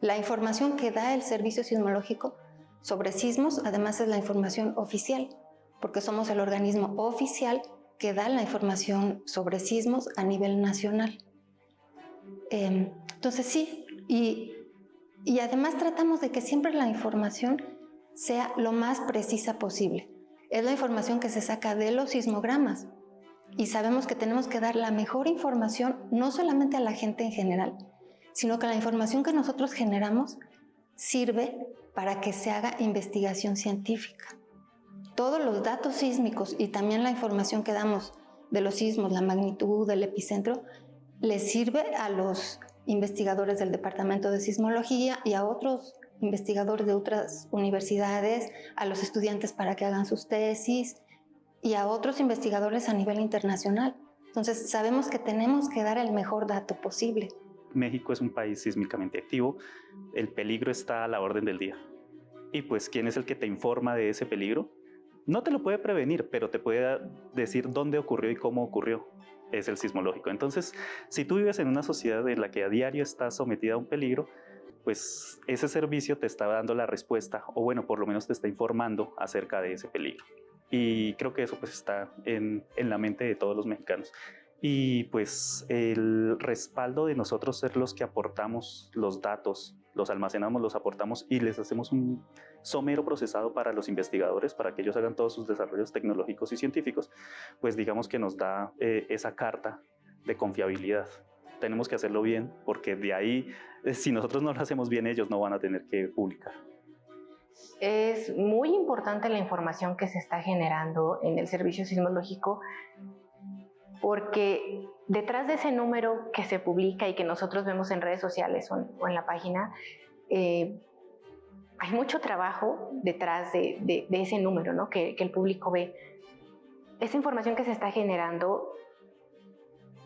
La información que da el Servicio Sismológico sobre sismos, además es la información oficial, porque somos el organismo oficial que da la información sobre sismos a nivel nacional. Entonces sí, y además tratamos de que siempre la información sea lo más precisa posible. Es la información que se saca de los sismogramas y sabemos que tenemos que dar la mejor información no solamente a la gente en general, sino que la información que nosotros generamos sirve para que se haga investigación científica. Todos los datos sísmicos y también la información que damos de los sismos, la magnitud del epicentro, les sirve a los investigadores del Departamento de Sismología y a otros investigadores de otras universidades, a los estudiantes para que hagan sus tesis y a otros investigadores a nivel internacional. Entonces, sabemos que tenemos que dar el mejor dato posible. México es un país sísmicamente activo, el peligro está a la orden del día. Y pues, ¿quién es el que te informa de ese peligro? No te lo puede prevenir, pero te puede decir dónde ocurrió y cómo ocurrió. Es el sismológico. Entonces, si tú vives en una sociedad en la que a diario estás sometida a un peligro, pues ese servicio te está dando la respuesta, o bueno, por lo menos te está informando acerca de ese peligro. Y creo que eso pues está en la mente de todos los mexicanos. Y pues el respaldo de nosotros ser los que aportamos los datos, los almacenamos, los aportamos y les hacemos un somero procesado para los investigadores, para que ellos hagan todos sus desarrollos tecnológicos y científicos, pues digamos que nos da esa carta de confiabilidad. Tenemos que hacerlo bien, porque de ahí, si nosotros no lo hacemos bien, ellos no van a tener que publicar. Es muy importante la información que se está generando en el servicio sismológico, porque detrás de ese número que se publica y que nosotros vemos en redes sociales o en la página, hay mucho trabajo detrás de ese número, ¿no? que el público ve. Esa información que se está generando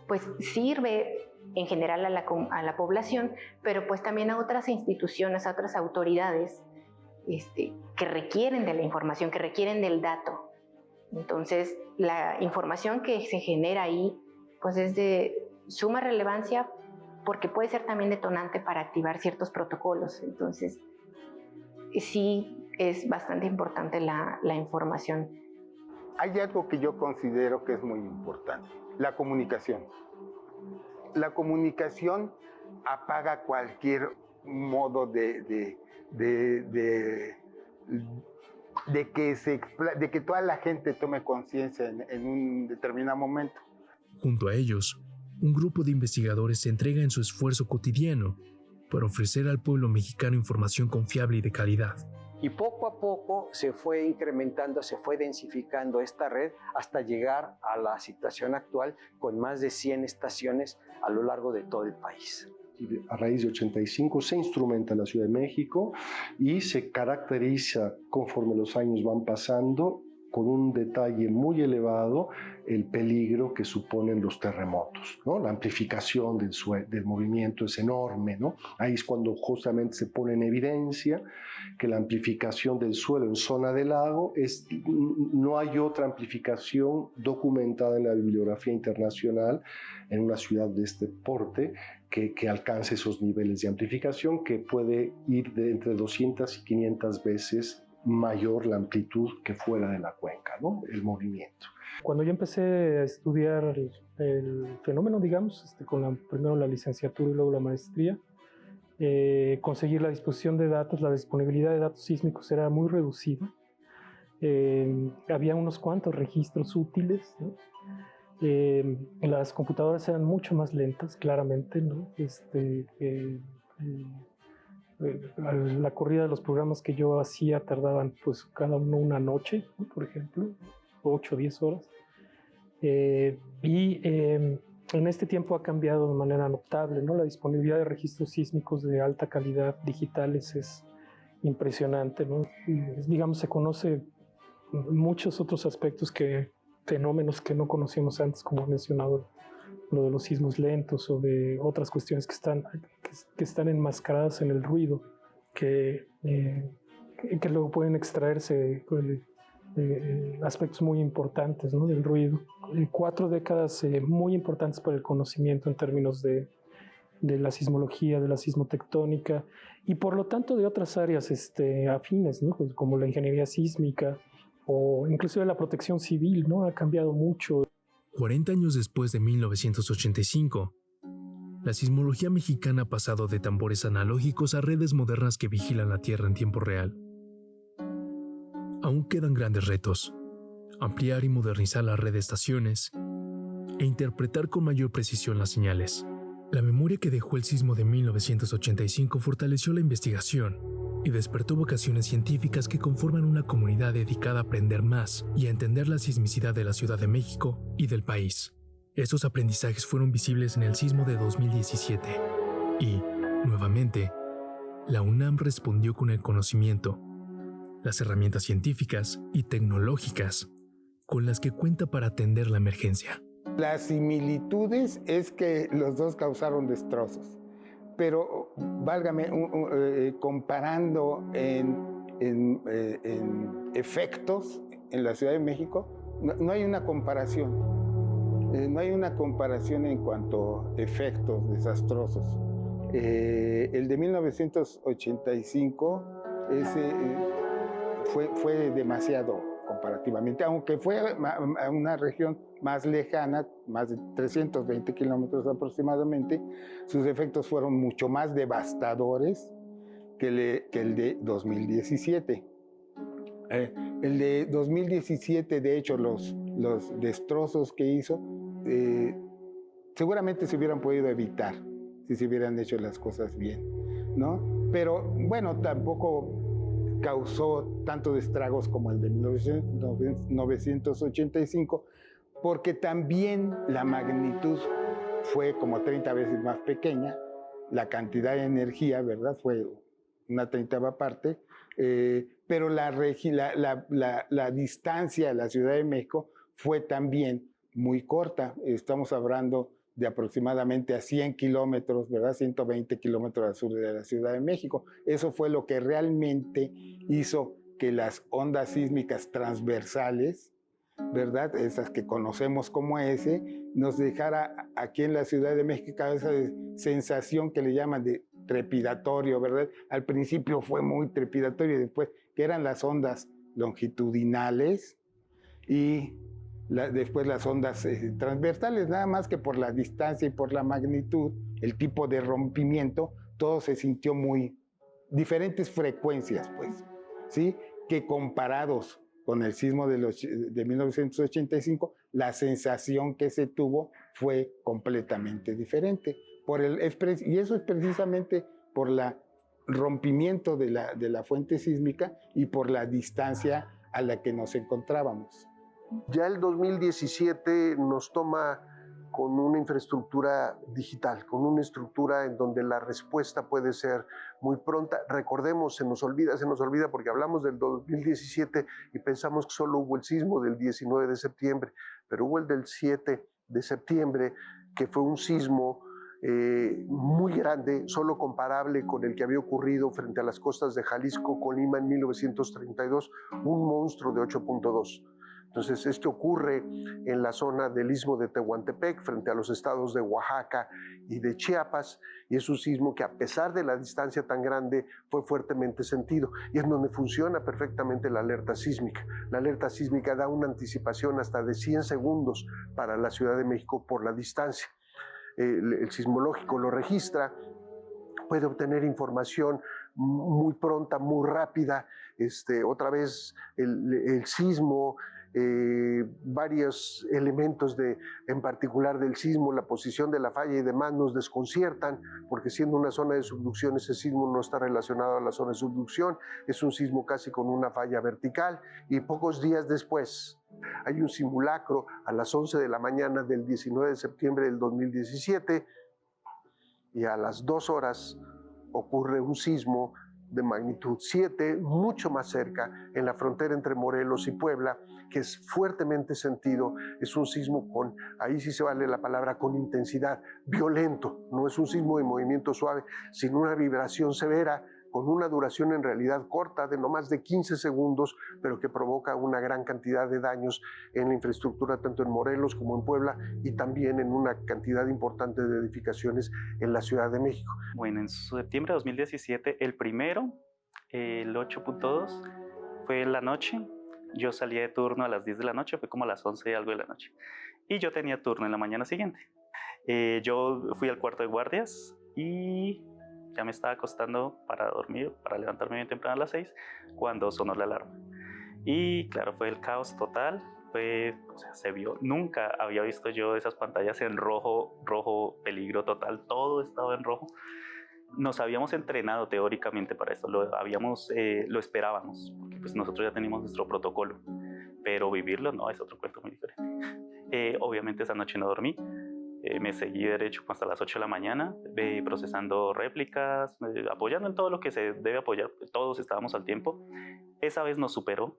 pues sirve en general a la población, pero pues también a otras instituciones, a otras autoridades que requieren de la información, que requieren del dato. Entonces, la información que se genera ahí pues es de suma relevancia, porque puede ser también detonante para activar ciertos protocolos. Entonces, sí es bastante importante la información. Hay algo que yo considero que es muy importante: la comunicación. La comunicación apaga cualquier modo de que toda la gente tome conciencia en un determinado momento. Junto a ellos, un grupo de investigadores se entrega en su esfuerzo cotidiano para ofrecer al pueblo mexicano información confiable y de calidad. Y poco a poco se fue incrementando, se fue densificando esta red hasta llegar a la situación actual con más de 100 estaciones a lo largo de todo el país. A raíz de 85 se instrumenta la Ciudad de México y se caracteriza, conforme los años van pasando, con un detalle muy elevado el peligro que suponen los terremotos, ¿no? La amplificación del movimiento es enorme, ¿no? Ahí es cuando justamente se pone en evidencia que la amplificación del suelo en zona de lago no hay otra amplificación documentada en la bibliografía internacional en una ciudad de este porte que alcance esos niveles de amplificación, que puede ir de entre 200 y 500 veces mayor la amplitud que fuera de la cuenca, ¿no? El movimiento. Cuando yo empecé a estudiar el fenómeno, digamos, primero la licenciatura y luego la maestría, conseguir la disposición de datos, la disponibilidad de datos sísmicos era muy reducida. Había unos cuantos registros útiles, ¿no? Las computadoras eran mucho más lentas, claramente, ¿no? La corrida de los programas que yo hacía tardaban pues cada uno una noche, ¿no? Por ejemplo, 8 o 10 horas. En este tiempo ha cambiado de manera notable, ¿no? La disponibilidad de registros sísmicos de alta calidad digitales es impresionante, ¿no? Digamos, se conoce muchos otros aspectos fenómenos que no conocíamos antes, como he mencionado, lo de los sismos lentos o de otras cuestiones que están enmascaradas en el ruido, que luego pueden extraerse aspectos muy importantes, ¿no? Del ruido. 4 décadas muy importantes para el conocimiento en términos de la sismología, de la sismotectónica y por lo tanto de otras áreas afines, ¿no? Pues como la ingeniería sísmica o inclusive la protección civil, ¿no? Ha cambiado mucho. 40 años después de 1985, la sismología mexicana ha pasado de tambores analógicos a redes modernas que vigilan la Tierra en tiempo real. Aún quedan grandes retos: ampliar y modernizar la red de estaciones e interpretar con mayor precisión las señales. La memoria que dejó el sismo de 1985 fortaleció la investigación y despertó vocaciones científicas que conforman una comunidad dedicada a aprender más y a entender la sismicidad de la Ciudad de México y del país. Esos aprendizajes fueron visibles en el sismo de 2017 y, nuevamente, la UNAM respondió con el conocimiento, las herramientas científicas y tecnológicas con las que cuenta para atender la emergencia. Las similitudes es que los dos causaron destrozos, pero válgame, comparando en efectos en la Ciudad de México, no hay una comparación. No hay una comparación en cuanto a efectos desastrosos. El de 1985 fue demasiado comparativamente, aunque fue a una región más lejana, más de 320 kilómetros aproximadamente, sus efectos fueron mucho más devastadores que el de 2017. El de 2017, de hecho, los destrozos que hizo, seguramente se hubieran podido evitar si se hubieran hecho las cosas bien, ¿no? Pero bueno, tampoco causó tantos estragos como el de 1985, porque también la magnitud fue como 30 veces más pequeña, la cantidad de energía, ¿verdad? Fue una 30ª parte, pero la distancia a la Ciudad de México fue también muy corta. Estamos hablando de aproximadamente a 100 kilómetros, ¿verdad? 120 kilómetros al sur de la Ciudad de México. Eso fue lo que realmente hizo que las ondas sísmicas transversales, ¿verdad? Esas que conocemos como ese, nos dejara aquí en la Ciudad de México esa sensación que le llaman de trepidatorio, ¿verdad? Al principio fue muy trepidatorio y después que eran las ondas longitudinales y después las ondas transversales, nada más que por la distancia y por la magnitud, el tipo de rompimiento, todo se sintió muy diferentes frecuencias, pues, ¿sí? Que comparados con el sismo de 1985, la sensación que se tuvo fue completamente diferente. Y eso es precisamente por el rompimiento de la fuente sísmica y por la distancia a la que nos encontrábamos. Ya el 2017 nos toma con una infraestructura digital, con una estructura en donde la respuesta puede ser muy pronta. Recordemos, se nos olvida porque hablamos del 2017 y pensamos que solo hubo el sismo del 19 de septiembre, pero hubo el del 7 de septiembre, que fue un sismo muy grande, solo comparable con el que había ocurrido frente a las costas de Jalisco, Colima en 1932, un monstruo de 8.2. Entonces, esto ocurre en la zona del Istmo de Tehuantepec, frente a los estados de Oaxaca y de Chiapas, y es un sismo que, a pesar de la distancia tan grande, fue fuertemente sentido, y es donde funciona perfectamente la alerta sísmica. La alerta sísmica da una anticipación hasta de 100 segundos para la Ciudad de México por la distancia. El sismológico lo registra, puede obtener información muy pronta, muy rápida, otra vez el sismo, varios elementos en particular del sismo, la posición de la falla y demás nos desconciertan, porque siendo una zona de subducción, ese sismo no está relacionado a la zona de subducción, es un sismo casi con una falla vertical, y pocos días después hay un simulacro a las 11 de la mañana del 19 de septiembre del 2017, y a las 2 horas ocurre un sismo de magnitud 7, mucho más cerca, en la frontera entre Morelos y Puebla, que es fuertemente sentido. Es un sismo ahí sí se vale la palabra, con intensidad, violento. No es un sismo de movimiento suave, sino una vibración severa, con una duración en realidad corta, de no más de 15 segundos, pero que provoca una gran cantidad de daños en la infraestructura, tanto en Morelos como en Puebla, y también en una cantidad importante de edificaciones en la Ciudad de México. Bueno, en septiembre de 2017, el primero, el 8.2, fue en la noche. Yo salí de turno a las 10 de la noche, fue como a las 11 y algo de la noche. Y yo tenía turno en la mañana siguiente. Yo fui al cuarto de guardias y ya me estaba acostando para dormir, para levantarme bien temprano a las 6, cuando sonó la alarma. Y claro, fue el caos total. O sea, se vio, nunca había visto yo esas pantallas en rojo, peligro total, todo estaba en rojo. Nos habíamos entrenado teóricamente para esto, lo esperábamos, porque pues nosotros ya teníamos nuestro protocolo, pero vivirlo no, es otro cuento muy diferente. Obviamente esa noche no dormí, me seguí derecho hasta las 8 de la mañana, procesando réplicas, apoyando en todo lo que se debe apoyar, todos estábamos al tiempo. Esa vez nos superó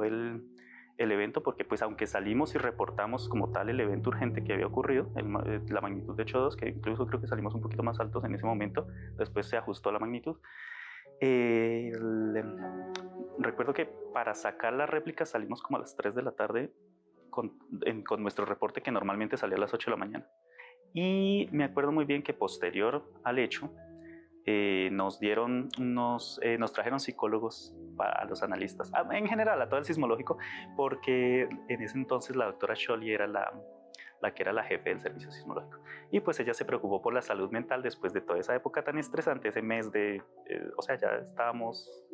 el evento, porque pues aunque salimos y reportamos como tal el evento urgente que había ocurrido, la magnitud de 8.2, que incluso creo que salimos un poquito más altos en ese momento, después se ajustó la magnitud. Recuerdo que para sacar la réplica salimos como a las 3 de la tarde con nuestro reporte, que normalmente salía a las 8 de la mañana. Y me acuerdo muy bien que posterior al hecho nos trajeron psicólogos a los analistas, en general a todo el sismológico, porque en ese entonces la doctora Scholli era la que era la jefe del servicio sismológico, y pues ella se preocupó por la salud mental después de toda esa época tan estresante, ese mes o sea, ya estábamos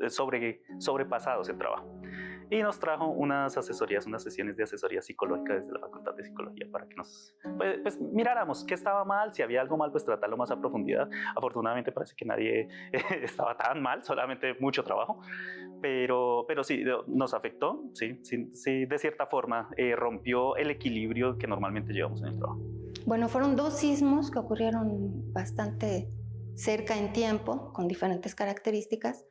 sobrepasados en trabajo, y nos trajo unas sesiones de asesoría psicológica desde la Facultad de Psicología para que nos pues miráramos qué estaba mal, si había algo mal, pues tratarlo más a profundidad. Afortunadamente parece que nadie estaba tan mal, solamente mucho trabajo, pero sí, nos afectó, sí, de cierta forma rompió el equilibrio que normalmente llevamos en el trabajo. Bueno, fueron 2 sismos que ocurrieron bastante cerca en tiempo, con diferentes características,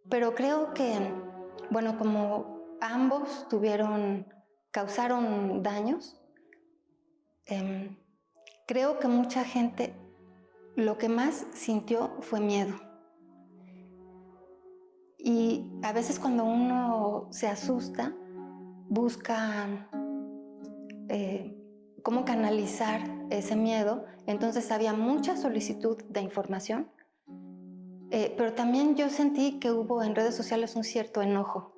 pero creo que, bueno, como ambos causaron daños, creo que mucha gente lo que más sintió fue miedo. Y a veces cuando uno se asusta, busca cómo canalizar ese miedo. Entonces había mucha solicitud de información, pero también yo sentí que hubo en redes sociales un cierto enojo.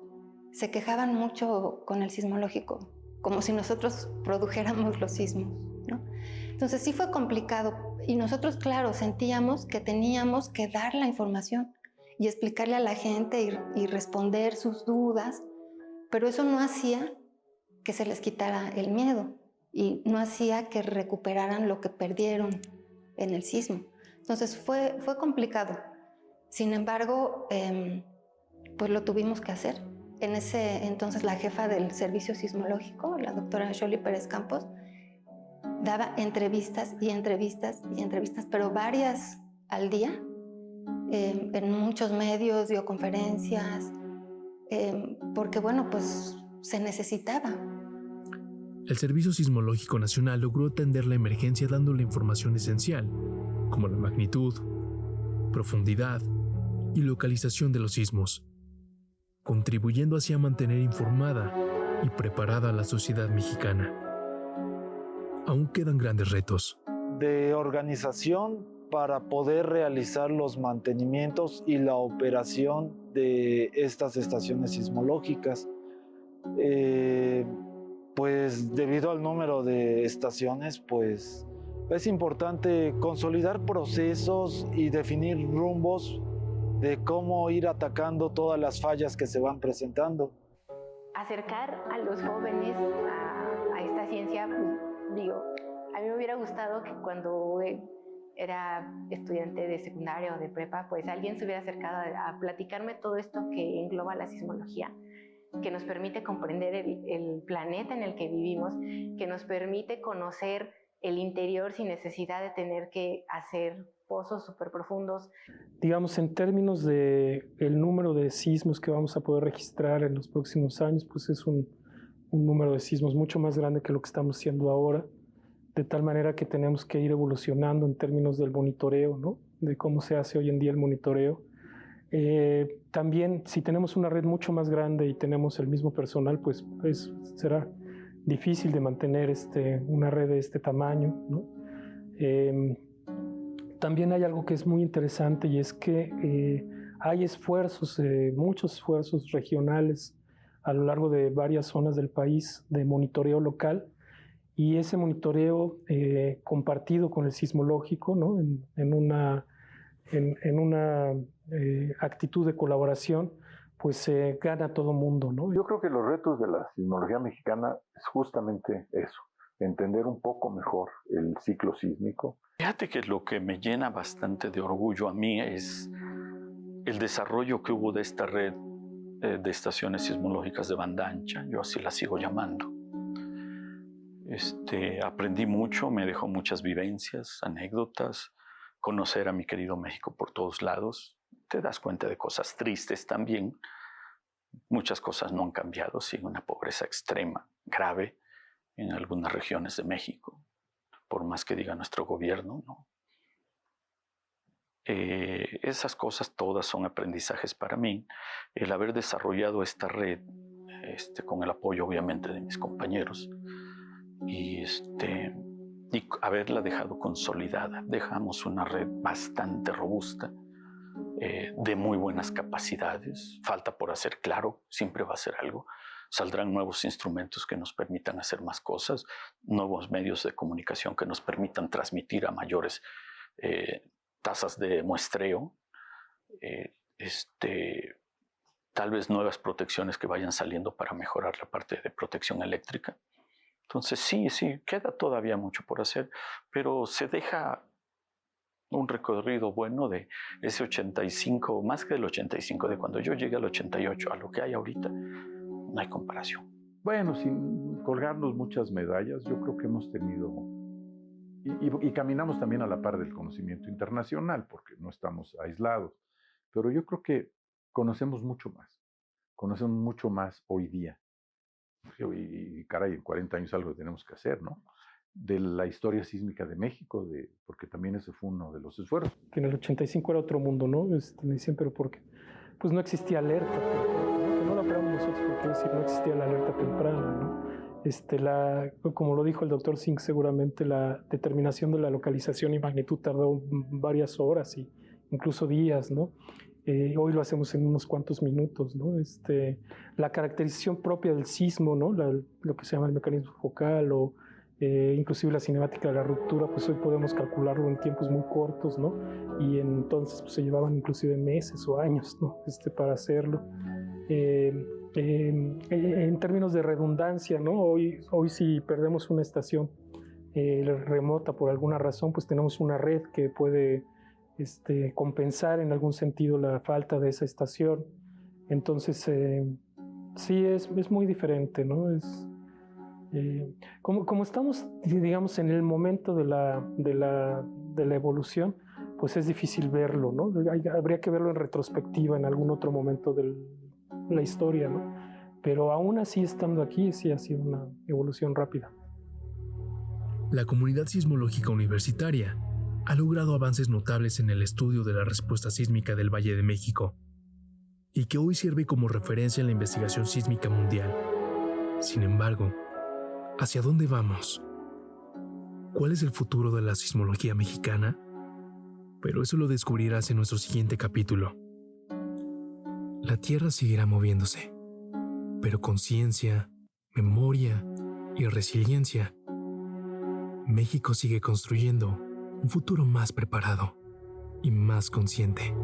Se quejaban mucho con el sismológico, como si nosotros produjéramos los sismos, ¿no? Entonces sí fue complicado, y nosotros, claro, sentíamos que teníamos que dar la información y explicarle a la gente y responder sus dudas, pero eso no hacía que se les quitara el miedo y no hacía que recuperaran lo que perdieron en el sismo. Entonces fue complicado. Sin embargo, pues lo tuvimos que hacer. En ese entonces la jefa del servicio sismológico, la doctora Scholli Pérez Campos, daba entrevistas y entrevistas y entrevistas, pero varias al día, en muchos medios, dio conferencias, porque bueno, pues se necesitaba. El Servicio Sismológico Nacional logró atender la emergencia dando la información esencial, como la magnitud, profundidad y localización de los sismos, contribuyendo así a mantener informada y preparada a la sociedad mexicana. Aún quedan grandes retos. De organización para poder realizar los mantenimientos y la operación de estas estaciones sismológicas. Pues debido al número de estaciones, pues es importante consolidar procesos y definir rumbos de cómo ir atacando todas las fallas que se van presentando. Acercar a los jóvenes a esta ciencia, digo, a mí me hubiera gustado que cuando era estudiante de secundaria o de prepa, pues alguien se hubiera acercado a platicarme todo esto que engloba la sismología, que nos permite comprender el planeta en el que vivimos, que nos permite conocer el interior sin necesidad de tener que hacer pozos súper profundos. Digamos, en términos de el número de sismos que vamos a poder registrar en los próximos años, pues es un número de sismos mucho más grande que lo que estamos haciendo ahora, de tal manera que tenemos que ir evolucionando en términos del monitoreo, ¿no? De cómo se hace hoy en día el monitoreo. También, si tenemos una red mucho más grande y tenemos el mismo personal, pues será difícil de mantener una red de este tamaño, ¿no? También hay algo que es muy interesante, y es que hay esfuerzos, muchos esfuerzos regionales a lo largo de varias zonas del país de monitoreo local, y ese monitoreo compartido con el sismológico, ¿no? en una actitud de colaboración, pues gana todo mundo, ¿no? Yo creo que los retos de la sismología mexicana es justamente eso, entender un poco mejor el ciclo sísmico. Fíjate que lo que me llena bastante de orgullo a mí es el desarrollo que hubo de esta red de estaciones sismológicas de banda ancha, yo así la sigo llamando. Aprendí mucho, me dejó muchas vivencias, anécdotas, conocer a mi querido México por todos lados. Te das cuenta de cosas tristes también. Muchas cosas no han cambiado, sigue una pobreza extrema, grave en algunas regiones de México, por más que diga nuestro gobierno, ¿no? Esas cosas todas son aprendizajes para mí. El haber desarrollado esta red, con el apoyo obviamente de mis compañeros, y haberla dejado consolidada. Dejamos una red bastante robusta, de muy buenas capacidades. Falta por hacer, claro, siempre va a ser algo. Saldrán nuevos instrumentos que nos permitan hacer más cosas, nuevos medios de comunicación que nos permitan transmitir a mayores tasas de muestreo, tal vez nuevas protecciones que vayan saliendo para mejorar la parte de protección eléctrica. Entonces sí, queda todavía mucho por hacer, pero se deja un recorrido bueno de ese 85, más que del 85, de cuando yo llegué al 88, a lo que hay ahorita, no hay comparación. Bueno, sin colgarnos muchas medallas, yo creo que hemos tenido, y caminamos también a la par del conocimiento internacional, porque no estamos aislados, pero yo creo que conocemos mucho más hoy día. Y caray, en 40 años algo tenemos que hacer, ¿no? De la historia sísmica de México, porque también ese fue uno de los esfuerzos. Que en el 85 era otro mundo, ¿no? Me dicen, pero ¿por qué? Pues no existía alerta, que no lo hablamos nosotros, porque decir, no existía la alerta temprana, ¿no? Como lo dijo el doctor Zink, seguramente la determinación de la localización y magnitud tardó varias horas y incluso días, ¿no? Hoy lo hacemos en unos cuantos minutos, ¿no? La caracterización propia del sismo, ¿no? Lo que se llama el mecanismo focal o inclusive la cinemática de la ruptura, pues hoy podemos calcularlo en tiempos muy cortos, ¿no? Y entonces pues, se llevaban inclusive meses o años, ¿no? Para hacerlo. En términos de redundancia, ¿no? Hoy si perdemos una estación remota por alguna razón, pues tenemos una red que puede compensar en algún sentido la falta de esa estación. Entonces, sí, es muy diferente, ¿no? Como estamos, digamos, en el momento de la evolución, pues es difícil verlo, ¿no? Habría que verlo en retrospectiva en algún otro momento de la historia, ¿no? Pero aún así, estando aquí, sí ha sido una evolución rápida. La comunidad sismológica universitaria ha logrado avances notables en el estudio de la respuesta sísmica del Valle de México y que hoy sirve como referencia en la investigación sísmica mundial. Sin embargo, ¿hacia dónde vamos? ¿Cuál es el futuro de la sismología mexicana? Pero eso lo descubrirás en nuestro siguiente capítulo. La Tierra seguirá moviéndose, pero con ciencia, memoria y resiliencia, México sigue construyendo un futuro más preparado y más consciente.